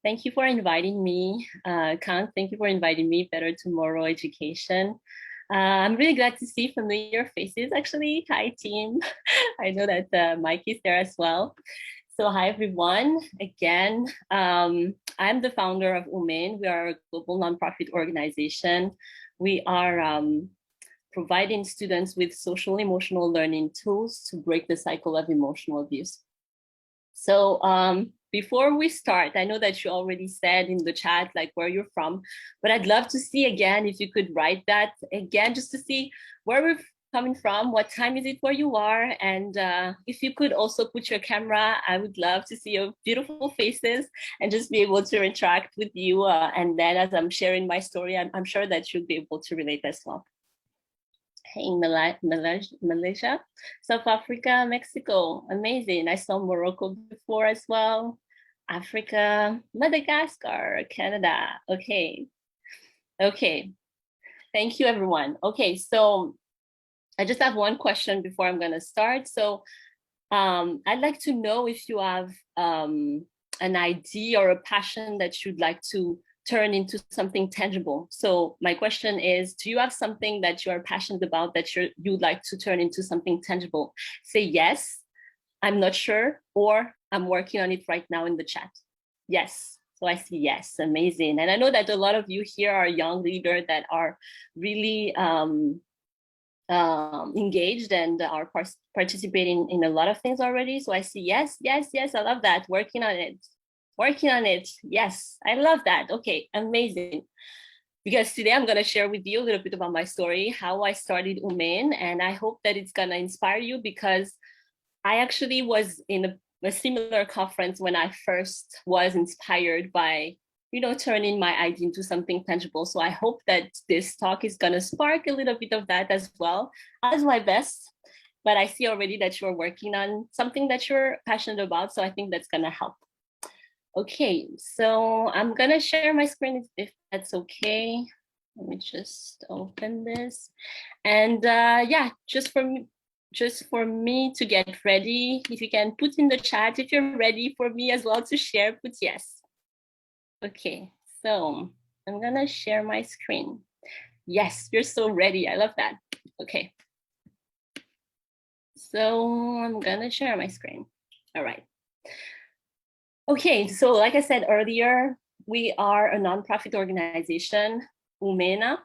Thank you for inviting me. Kant, thank you for inviting me, Better Tomorrow Education. I'm really glad to see familiar faces, actually. Hi, team. I know that Mike is there as well. So hi, everyone. Again, I'm the founder of UMEN. We are a global nonprofit organization. We are providing students with social emotional learning tools to break the cycle of emotional abuse. So before we start, I know that you already said in the chat like where you're from, but I'd love to see again if you could write that again, just to see where we're coming from, what time is it where you are, and if you could also put your camera, I would love to see your beautiful faces and just be able to interact with you. And then as I'm sharing my story, I'm sure that you'll be able to relate as well. In Malaysia, South Africa, Mexico, amazing. I saw Morocco before as well. Africa, Madagascar, Canada. Okay. Thank you, everyone. Okay, so I just have one question before I'm gonna start. So I'd like to know if you have an idea or a passion that you'd like to turn into something tangible. So my question is, do you have something that you're passionate about that you'd like to turn into something tangible? Say yes, I'm not sure, or I'm working on it right now in the chat. Yes, so I see yes, amazing. And I know that a lot of you here are young leaders that are really engaged and are participating in a lot of things already. So I see yes, I love that, working on it. Yes, I love that. Okay, amazing. Because today I'm going to share with you a little bit about my story, how I started UMEN, and I hope that it's going to inspire you, because I actually was in a similar conference when I first was inspired by, turning my idea into something tangible. So I hope that this talk is going to spark a little bit of that as well. I'll do my best, but I see already that you're working on something that you're passionate about. So I think that's going to help. Okay, so I'm gonna share my screen if that's okay. Let me just open this. And yeah, just for me to get ready, if you can put in the chat if you're ready for me as well to share, put yes. Okay, so I'm gonna share my screen. Yes, you're so ready. I love that. Okay. So I'm gonna share my screen. All right. Okay, so like I said earlier, we are a nonprofit organization, UMENA,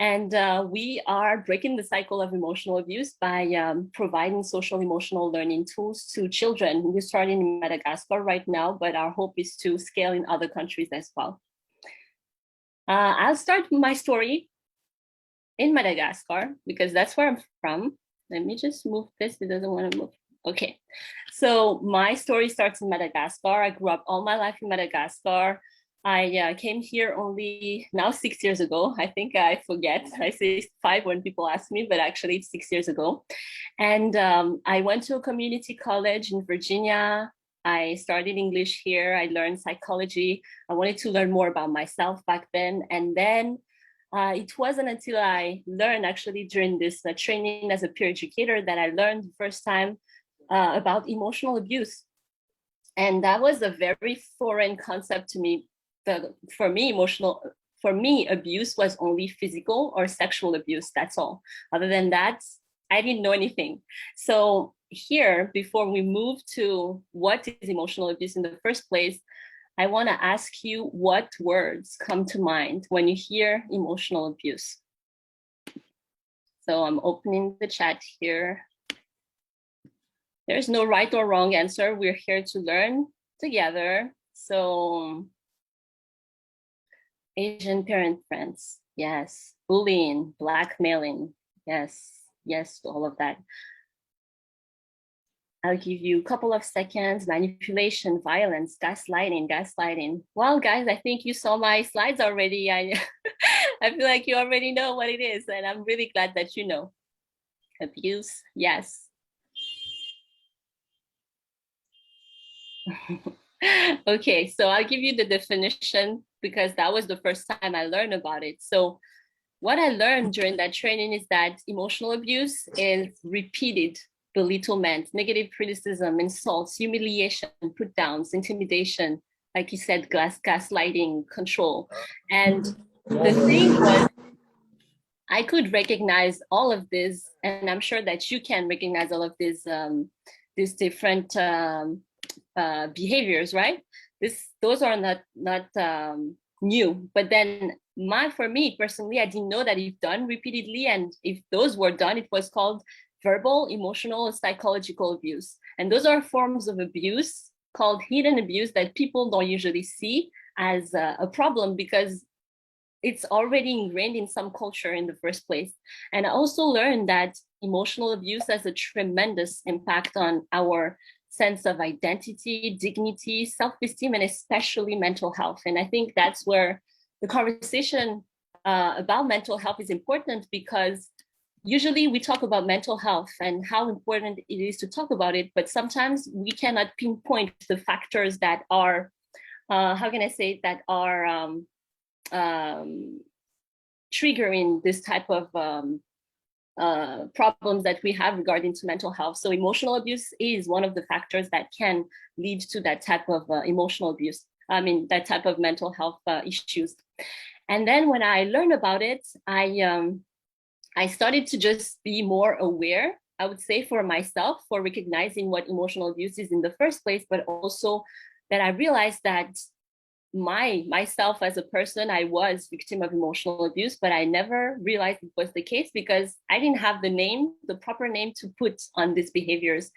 and we are breaking the cycle of emotional abuse by providing social emotional learning tools to children. We're starting in Madagascar right now, but our hope is to scale in other countries as well. I'll start my story in Madagascar because that's where I'm from. Let me just move this, it doesn't want to move. Okay, so my story starts in Madagascar. I grew up all my life in Madagascar. I came here only now 6 years ago. I think I forget. I say 5 when people ask me, but actually it's 6 years ago. And I went to a community college in Virginia. I studied English here. I learned psychology. I wanted to learn more about myself back then. And then it wasn't until I learned actually during this training as a peer educator that I learned the first time about emotional abuse. And that was a very foreign concept to me. For me, abuse was only physical or sexual abuse, that's all. Other than that, I didn't know anything. So here, before we move to what is emotional abuse in the first place, I want to ask you what words come to mind when you hear emotional abuse. So I'm opening the chat here. There's no right or wrong answer. We're here to learn together. So Asian parent friends, yes. Bullying, blackmailing, yes to all of that. I'll give you a couple of seconds. Manipulation, violence, gaslighting. Well, guys, I think you saw my slides already. I feel like you already know what it is, and I'm really glad that you know. Abuse, yes. Okay, so I'll give you the definition because that was the first time I learned about it. So what I learned during that training is that emotional abuse is repeated belittlement, negative criticism, insults, humiliation, put downs, intimidation, like you said, gaslighting, control. And the thing was, I could recognize all of this, and I'm sure that you can recognize all of these different behaviors, right? Those are not new. But then for me personally, I didn't know that if done repeatedly, and if those were done, it was called verbal, emotional, and psychological abuse. And those are forms of abuse called hidden abuse that people don't usually see as a problem because it's already ingrained in some culture in the first place. And I also learned that emotional abuse has a tremendous impact on our sense of identity, dignity, self-esteem, and especially mental health. And I think that's where the conversation about mental health is important, because usually we talk about mental health and how important it is to talk about it, but sometimes we cannot pinpoint the factors that are, how can I say, that are triggering this type of problems that we have regarding to mental health. So emotional abuse is one of the factors that can lead to that type of emotional abuse. I mean, that type of mental health issues. And then when I learned about it, I started to just be more aware, I would say, for myself, for recognizing what emotional abuse is in the first place, but also that I realized that myself as a person, I was victim of emotional abuse, but I never realized it was the case because I didn't have the proper name to put on these behaviors.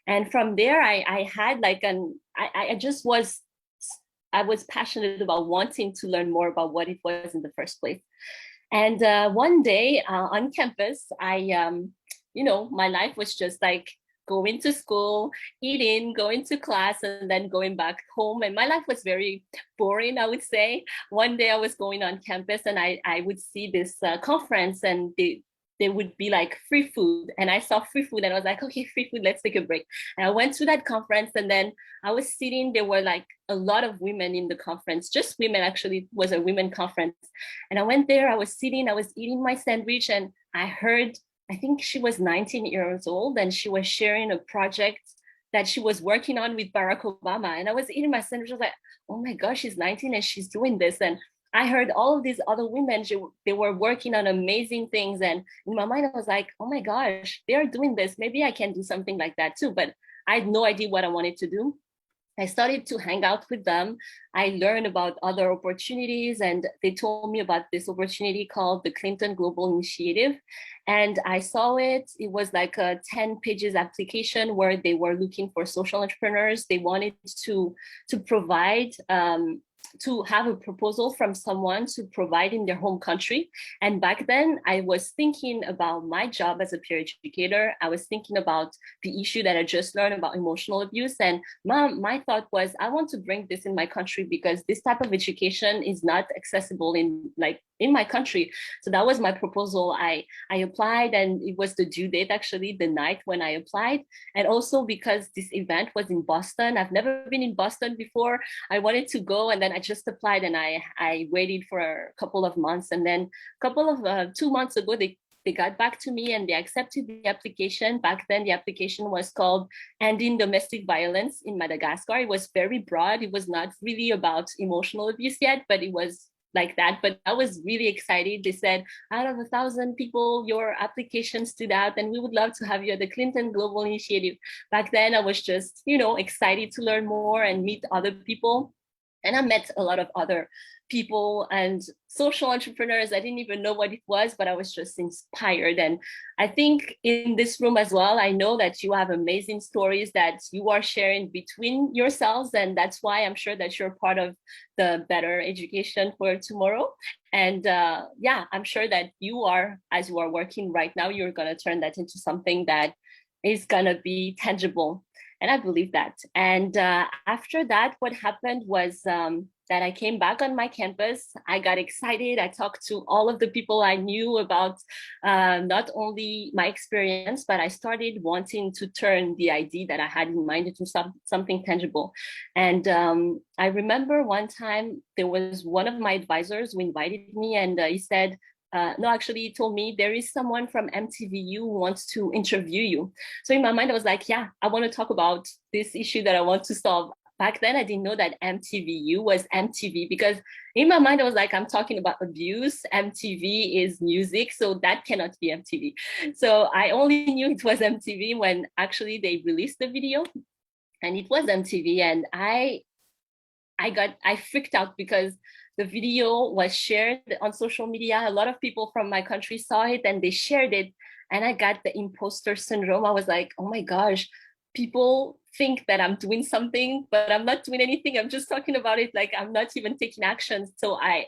And from there, I had like I was passionate about wanting to learn more about what it was in the first place. And one day on campus, my life was just like going to school, eating, going to class, and then going back home. And my life was very boring, I would say. One day I was going on campus and I would see this conference, and they would be like free food. And I saw free food and I was like, okay, free food, let's take a break. And I went to that conference, and then I was sitting, there were like a lot of women in the conference, just women, actually. It was a women conference. And I went there, I was sitting, I was eating my sandwich, and I think she was 19 years old, and she was sharing a project that she was working on with Barack Obama. And I was eating my sandwich, I was like, oh my gosh, she's 19 and she's doing this. And I heard all of these other women, they were working on amazing things. And in my mind, I was like, oh my gosh, they're doing this. Maybe I can do something like that too. But I had no idea what I wanted to do. I started to hang out with them. I learned about other opportunities, and they told me about this opportunity called the Clinton Global Initiative. And I saw it. It was like a 10 pages application where they were looking for social entrepreneurs. They wanted to provide to have a proposal from someone to provide in their home country. And back then I was thinking about my job as a peer educator. I was thinking about the issue that I just learned about emotional abuse. And my thought was, I want to bring this in my country because this type of education is not accessible in my country. So that was my proposal. I applied, and it was the due date actually the night when I applied. And also because this event was in Boston, I've never been in Boston before. I wanted to go, and then I just applied, and I waited for a couple of months, and then a couple of 2 months ago they got back to me and they accepted the application. Back then the application was called Ending Domestic Violence in Madagascar. It was very broad. It was not really about emotional abuse yet, but it was like that. But I was really excited. They said, out of 1,000 people, your application stood out, and we would love to have you at the Clinton Global Initiative. Back then, I was just, excited to learn more and meet other people. And I met a lot of other people and social entrepreneurs. I didn't even know what it was, but I was just inspired. And I think in this room as well, I know that you have amazing stories that you are sharing between yourselves. And that's why I'm sure that you're part of the Better Education for Tomorrow. And I'm sure that as you are working right now, you're going to turn that into something that is going to be tangible. And I believe that. And after that, what happened was that I came back on my campus. I got excited. I talked to all of the people I knew about not only my experience, but I started wanting to turn the idea that I had in mind into something tangible. And I remember one time there was one of my advisors who invited me, and he said, he told me there is someone from MTVU who wants to interview you. So in my mind, I was like, yeah, I want to talk about this issue that I want to solve. back then I didn't know that MTVU was MTV, because in my mind I was like, I'm talking about abuse, MTV is music, so that cannot be MTV. So I only knew it was MTV when actually they released the video, and it was MTV. And I freaked out because the video was shared on social media. A lot of people from my country saw it and they shared it, and I got the imposter syndrome. I was like, oh my gosh, people think that I'm doing something, but I'm not doing anything. I'm just talking about it, like I'm not even taking action. So I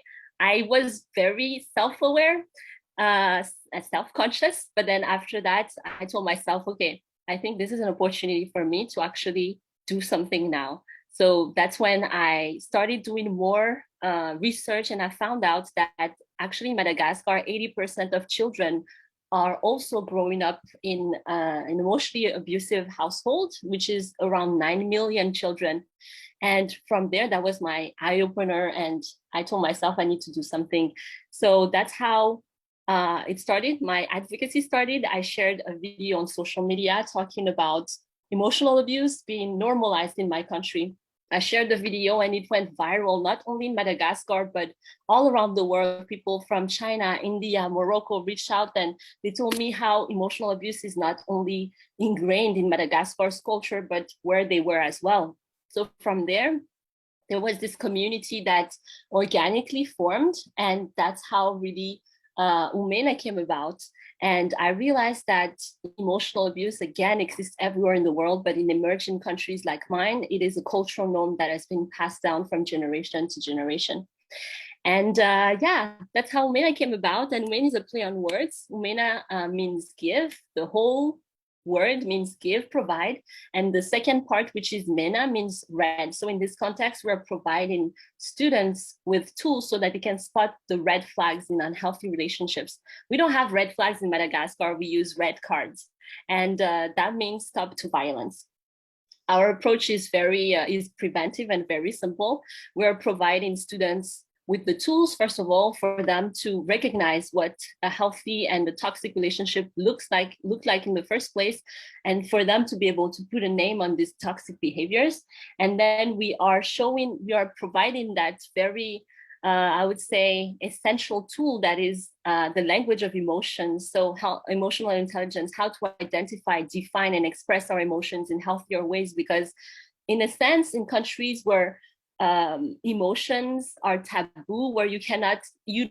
was very self-aware, self-conscious. But then after that, I told myself, okay, I think this is an opportunity for me to actually do something now. So that's when I started doing more research, and I found out that actually in Madagascar, 80% of children are also growing up in an emotionally abusive household, which is around 9 million children. And from there, that was my eye opener. And I told myself I need to do something. So that's how it started. My advocacy started. I shared a video on social media talking about emotional abuse being normalized in my country. I shared the video and it went viral, not only in Madagascar, but all around the world. People from China, India, Morocco reached out and they told me how emotional abuse is not only ingrained in Madagascar's culture, but where they were as well. So from there was this community that organically formed, and that's how really Umena came about. And I realized that emotional abuse, again, exists everywhere in the world, but in emerging countries like mine, it is a cultural norm that has been passed down from generation to generation. And yeah, that's how Umena came about. And Umena is a play on words. Umena means give. The whole word means give, provide. And the second part, which is Mena, means red. So in this context, we're providing students with tools so that they can spot the red flags in unhealthy relationships. We don't have red flags in Madagascar, we use red cards. And that means stop to violence. Our approach is is preventive and very simple. We're providing students with the tools, first of all, for them to recognize what a healthy and a toxic relationship look like in the first place, and for them to be able to put a name on these toxic behaviors. And then we are providing that very, I would say, essential tool that is the language of emotions. So how emotional intelligence, how to identify, define, and express our emotions in healthier ways. Because in a sense, in countries where emotions are taboo, where you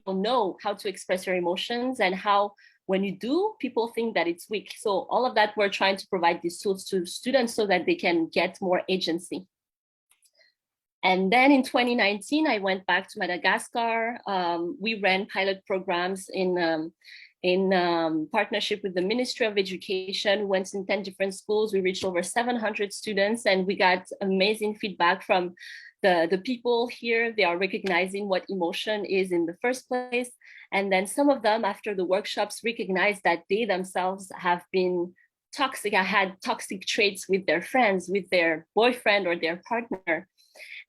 don't know how to express your emotions, and how when you do, people think that it's weak. So all of that, we're trying to provide these tools to students so that they can get more agency. And then in 2019, I went back to Madagascar. We ran pilot programs in partnership with the Ministry of Education. We went in 10 different schools. We reached over 700 students, and we got amazing feedback from the people here. They are recognizing what emotion is in the first place. And then some of them, after the workshops, recognized that they themselves have been toxic. I had toxic traits with their friends, with their boyfriend or their partner.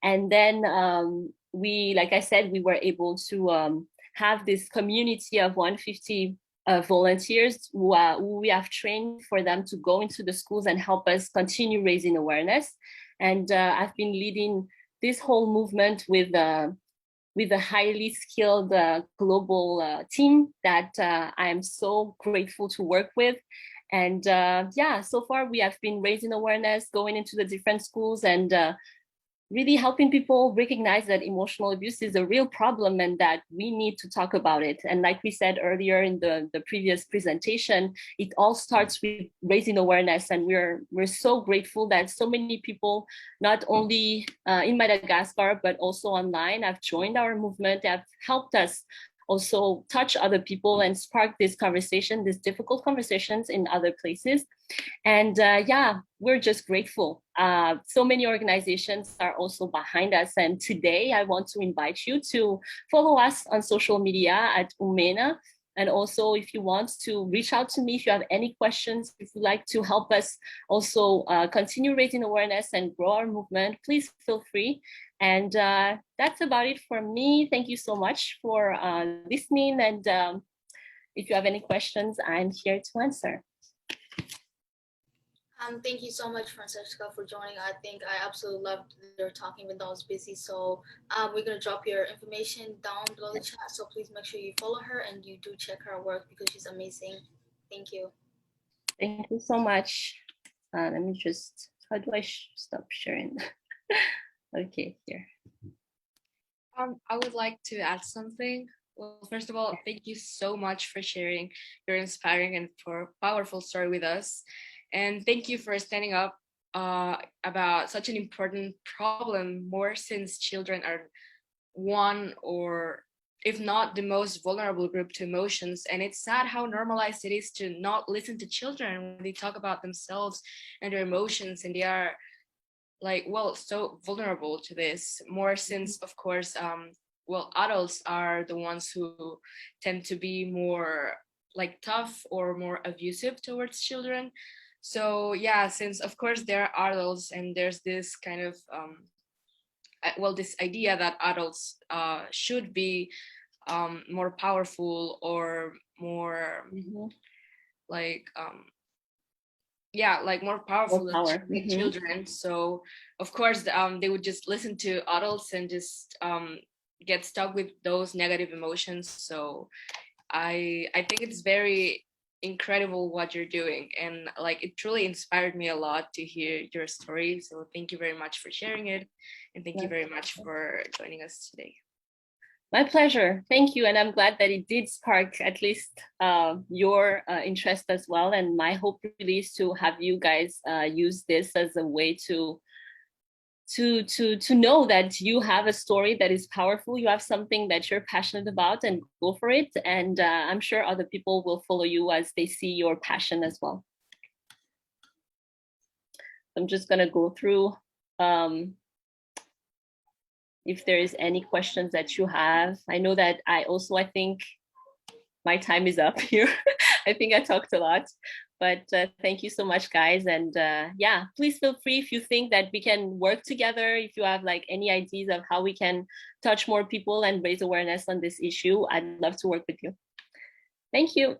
And then like I said, we were able to have this community of 150 volunteers who we have trained for them to go into the schools and help us continue raising awareness. And I've been leading this whole movement with a highly skilled global team that I am so grateful to work with. And yeah, so far we have been raising awareness, going into the different schools, and really helping people recognize that emotional abuse is a real problem and that we need to talk about it. And like we said earlier in the previous presentation, it all starts with raising awareness. And we're so grateful that so many people, not only in Madagascar, but also online, have joined our movement, have helped us also touch other people and spark this conversation, these difficult conversations in other places. And yeah, we're just grateful. So many organizations are also behind us. And today I want to invite you to follow us on social media at Umena. And also, if you want to reach out to me, if you have any questions, if you'd like to help us also continue raising awareness and grow our movement, please feel free. And that's about it for me. Thank you so much for listening. And if you have any questions, I'm here to answer. Thank you so much, Francesca, for joining. I think I absolutely loved your talking when I was busy. So we're gonna drop your information down below the chat. So please make sure you follow her and you do check her work because she's amazing. Thank you. Thank you so much. Let me just, how do I stop sharing? Okay, here. I would like to add something. Well, first of all, thank you so much for sharing your inspiring and for powerful story with us. And thank you for standing up about such an important problem, more since children are one or if not the most vulnerable group to emotions. And it's sad how normalized it is to not listen to children when they talk about themselves and their emotions, and they are like, well, so vulnerable to this, more since of course well, adults are the ones who tend to be more like tough or more abusive towards children. So yeah, since of course there are adults and there's this kind of well, this idea that adults should be more powerful or more like yeah, like more powerful than children. So of course they would just listen to adults and just get stuck with those negative emotions. So I think it's very incredible what you're doing, and like it truly inspired me a lot to hear your story. So thank you very much for sharing it, and thank you very much for joining us today. My pleasure. Thank you. And I'm glad that it did spark at least your interest as well. And my hope really is to have you guys use this as a way to know that you have a story that is powerful. You have something that you're passionate about, and go for it. And I'm sure other people will follow you as they see your passion as well. I'm just going to go through if there is any questions that you have. I know that I think my time is up here. I think I talked a lot, but thank you so much, guys. And yeah, please feel free if you think that we can work together, if you have like any ideas of how we can touch more people and raise awareness on this issue, I'd love to work with you. Thank you.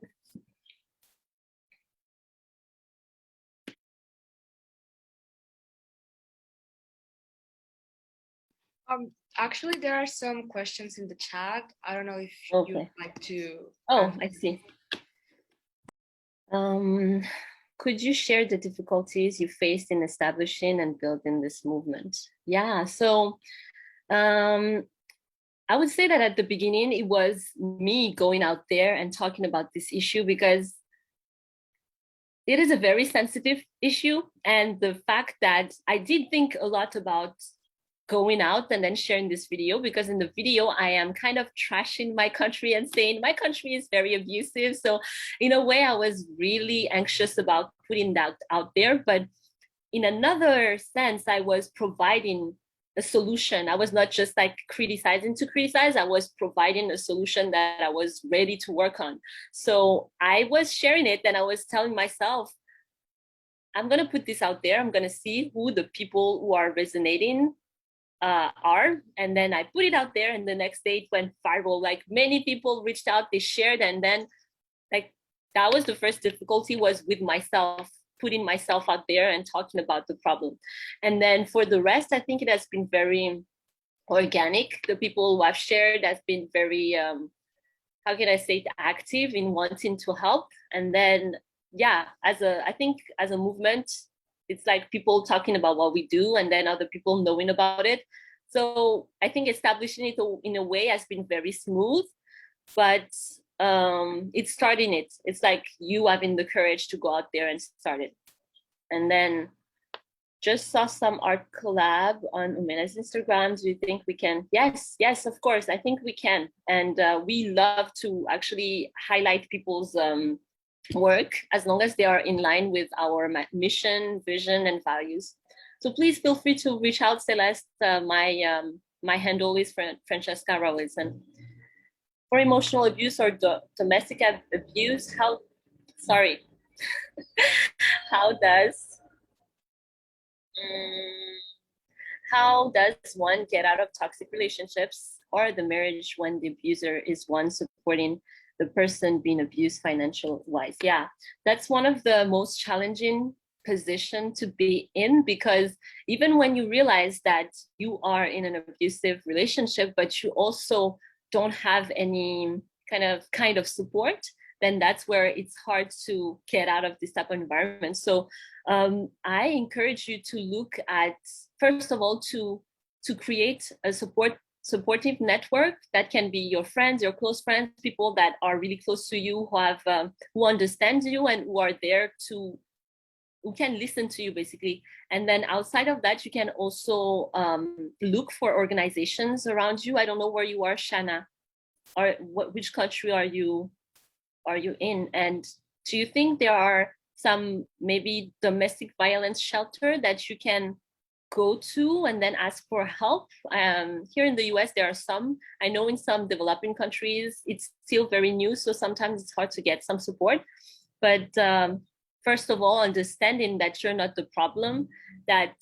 Actually, there are some questions in the chat. I don't know if you'd like to. Oh, I see. Could you share the difficulties you faced in establishing and building this movement? Yeah, so I would say that at the beginning, it was me going out there and talking about this issue because it is a very sensitive issue. And the fact that I did think a lot about going out and then sharing this video, because in the video I am kind of trashing my country and saying my country is very abusive. So in a way I was really anxious about putting that out there, but in another sense I was providing a solution. I was not just like criticizing to criticize, I was providing a solution that I was ready to work on. So I was sharing it and I was telling myself, I'm going to put this out there, I'm going to see who the people who are resonating are, and then I put it out there, and the next day it went viral. Like many people reached out, they shared, and then like that was the first difficulty, was with myself, putting myself out there and talking about the problem. And then for the rest, I think it has been very organic. The people who have shared has been very how can I say it, active in wanting to help. And then yeah, I think as a movement, it's like people talking about what we do and then other people knowing about it. So I think establishing it in a way has been very smooth, but it's starting it. It's like you having the courage to go out there and start it. And then just saw some art collab on Umena's Instagram. Do you think we can? Yes, of course. I think we can. And we love to actually highlight people's work as long as they are in line with our mission, vision, and values. So please feel free to reach out, Celeste. My handle is Francesca Raoelison. For emotional abuse or domestic abuse, how does one get out of toxic relationships or the marriage when the abuser is one supporting the person being abused financial wise? Yeah, that's one of the most challenging position to be in, because even when you realize that you are in an abusive relationship, but you also don't have any kind of support, then that's where it's hard to get out of this type of environment. So I encourage you to look at, first of all, to create a supportive network that can be your friends, your close friends, people that are really close to you, who have who understand you and who are there to, who can listen to you basically. And then outside of that, you can also look for organizations around you. I don't know where you are, Shana, or which country are you in? And do you think there are some maybe domestic violence shelter that you can go to and then ask for help? Here in the US, there are some. I know in some developing countries, it's still very new, so sometimes it's hard to get some support. But first of all, understanding that you're not the problem, that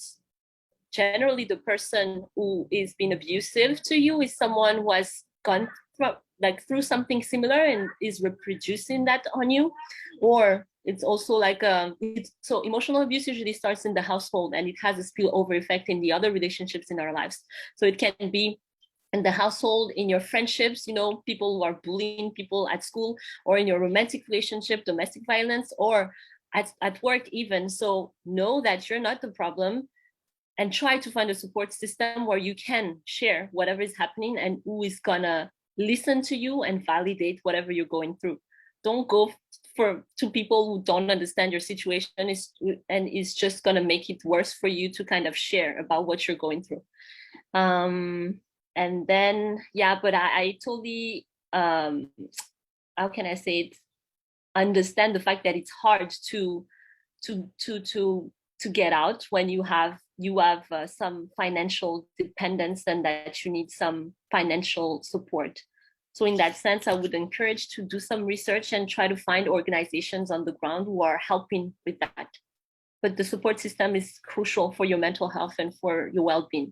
generally the person who is being abusive to you is someone who has gone through something similar and is reproducing that on you. Or it's also like so emotional abuse usually starts in the household, and it has a spillover effect in the other relationships in our lives. So it can be in the household, in your friendships, people who are bullying people at school, or in your romantic relationship, domestic violence, or at work even. So know that you're not the problem, and try to find a support system where you can share whatever is happening and who is gonna listen to you and validate whatever you're going through. Don't go to people who don't understand your situation and is just gonna make it worse for you to kind of share about what you're going through. And then, yeah, but I totally, how can I say it? Understand the fact that it's hard to get out when you have some financial dependence and that you need some financial support. So in that sense, I would encourage to do some research and try to find organizations on the ground who are helping with that. But the support system is crucial for your mental health and for your well-being.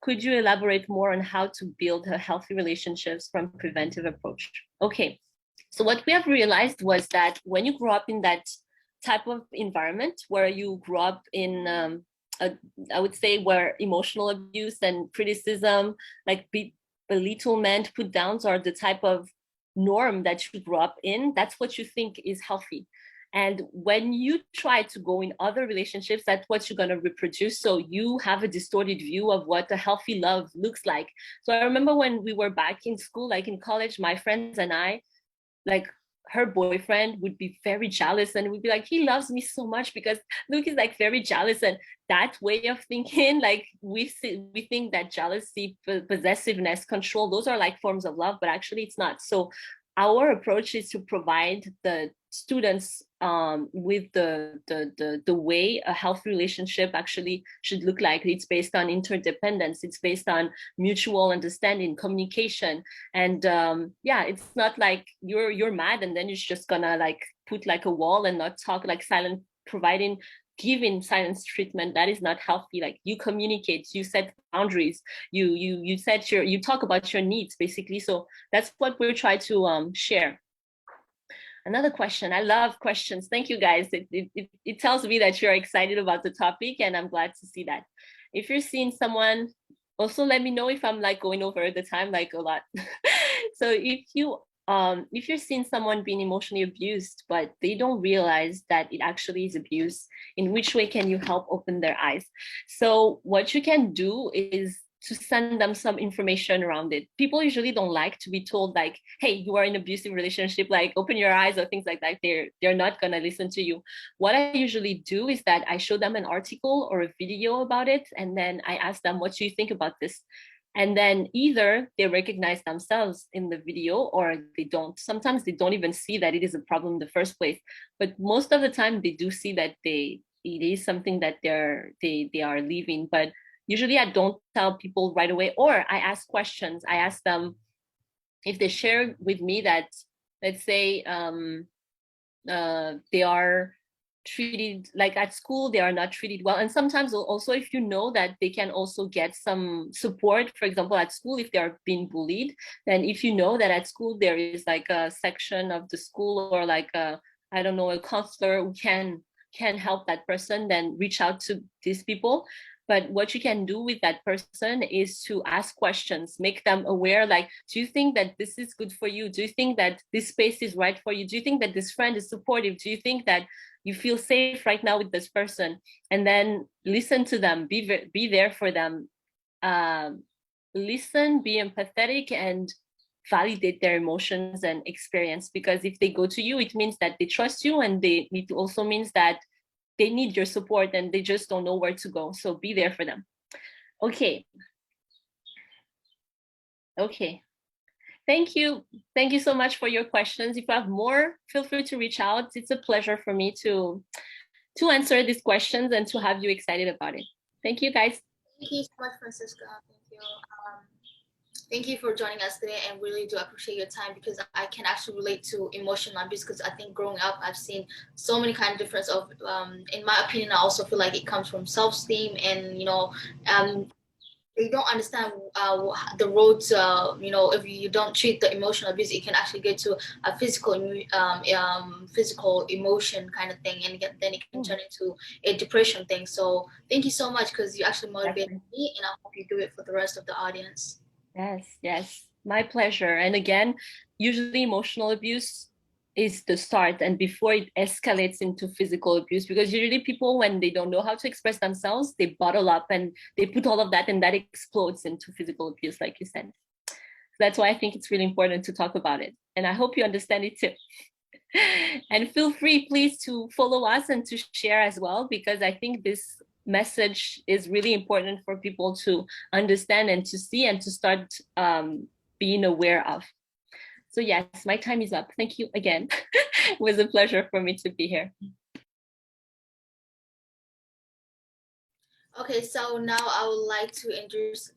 Could you elaborate more on how to build healthy relationships from preventive approach? Okay, so what we have realized was that when you grow up in that type of environment where you grew up in, I would say, where emotional abuse and criticism, like belittlement, put downs are the type of norm that you grew up in, that's what you think is healthy. And when you try to go in other relationships, that's what you're going to reproduce. So you have a distorted view of what a healthy love looks like. So I remember when we were back in school, like in college, my friends and I, like her boyfriend would be very jealous and would be like, he loves me so much because Luke is like very jealous. And that way of thinking, like we think that jealousy, possessiveness, control, those are like forms of love, but actually it's not. So our approach is to provide the students with the way a healthy relationship actually should look like. It's based on interdependence. It's based on mutual understanding, communication, and yeah, it's not like you're mad and then you're just gonna like put like a wall and not talk, like silent, giving silence treatment. That is not healthy. Like you communicate, you set boundaries, you talk about your needs basically. So that's what we try to share. Another question. I love questions. Thank you guys. It tells me that you're excited about the topic, and I'm glad to see that. If you're seeing someone, also let me know if I'm like going over the time like a lot. So if you're seeing someone being emotionally abused, but they don't realize that it actually is abuse, in which way can you help open their eyes? So what you can do is to send them some information around it. People usually don't like to be told like, hey, you are in an abusive relationship, like open your eyes or things like that. They're not gonna listen to you. What I usually do is that I show them an article or a video about it, and then I ask them, what do you think about this? And then either they recognize themselves in the video or they don't. Sometimes they don't even see that it is a problem in the first place. But most of the time they do see that it is something that they are leaving. But usually I don't tell people right away, or I ask questions. I ask them if they share with me that, let's say, they are treated like at school, they are not treated well. And sometimes also, if you know that they can also get some support, for example, at school, if they are being bullied, then if you know that at school there is like a section of the school or like a, I don't know, a counselor who can can help that person, then reach out to these people. But what you can do with that person is to ask questions, make them aware, like, do you think that this is good for you? Do you think that this space is right for you? Do you think that this friend is supportive? Do you think that you feel safe right now with this person? And then listen to them, be there for them. Listen, be empathetic, and validate their emotions and experience, because if they go to you, it means that they trust you, and it also means that they need your support and they just don't know where to go. So be there for them. Okay. Thank you so much for your questions. If you have more, feel free to reach out. It's a pleasure for me to answer these questions and to have you excited about it. Thank you, guys. Thank you so much, Francesca. Thank you. Thank you for joining us today, and really do appreciate your time, because I can actually relate to emotional abuse, because I think growing up I've seen so many kind of difference of in my opinion, I also feel like it comes from self-esteem, and they don't understand the roads. If you don't treat the emotional abuse, it can actually get to a physical emotion kind of thing, and then it can turn into a depression thing. So thank you so much, because you actually motivated me, and I hope you do it for the rest of the audience. Yes, my pleasure. And again, usually emotional abuse is the start, and before it escalates into physical abuse, because usually people, when they don't know how to express themselves, they bottle up and they put all of that, and that explodes into physical abuse, like you said. So that's why I think it's really important to talk about it, and I hope you understand it too. And feel free, please, to follow us and to share as well, because I think this message is really important for people to understand and to see and to start being aware of. So yes, my time is up. Thank you again. It was a pleasure for me to be here. Okay, so now I would like to introduce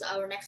our next